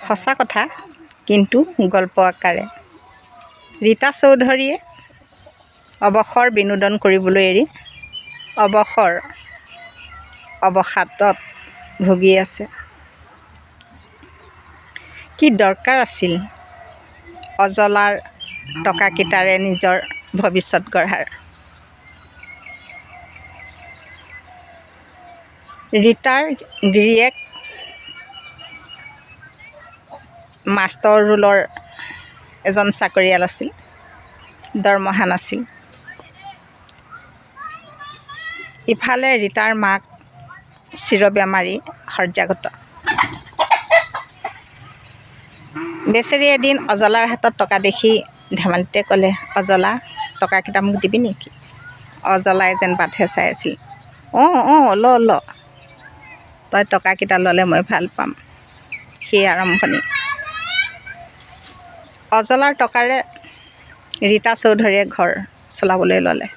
সঁচা কথা, কিন্তু গল্প আকাৰে। ৰীতা চৌধুৰীয়ে অৱসৰ বিনোদন কৰিবলৈ এৰি অৱসাদত ভুগি আছে। কি দৰকাৰ আছিল অজলাৰ টকাকেইটাৰে নিজৰ ভৱিষ্যত গঢ়াৰ? ৰীতাৰ গিৰিয়েক মাষ্টৰ ৰোলৰ এজন চাকৰিয়াল আছিল, দৰমহা নাছিল। ইফালে ৰীতাৰ মাক চিৰবেমাৰী, শয্যাগত। বেচেৰি এদিন অজলাৰ হাতত টকা দেখি ধেমালিতে ক'লে, অজলা, টকাকেইটা মোক দিবি নেকি? অজলাই যেন বাটহে চাই আছিল। অঁ ল, তই টকাকেইটা ল'লে মই ভাল পাম। সেই আৰম্ভণি। অজলাৰ টকাৰে ৰীতা চৌধুৰীয়ে ঘৰ চলাবলৈ ল'লে।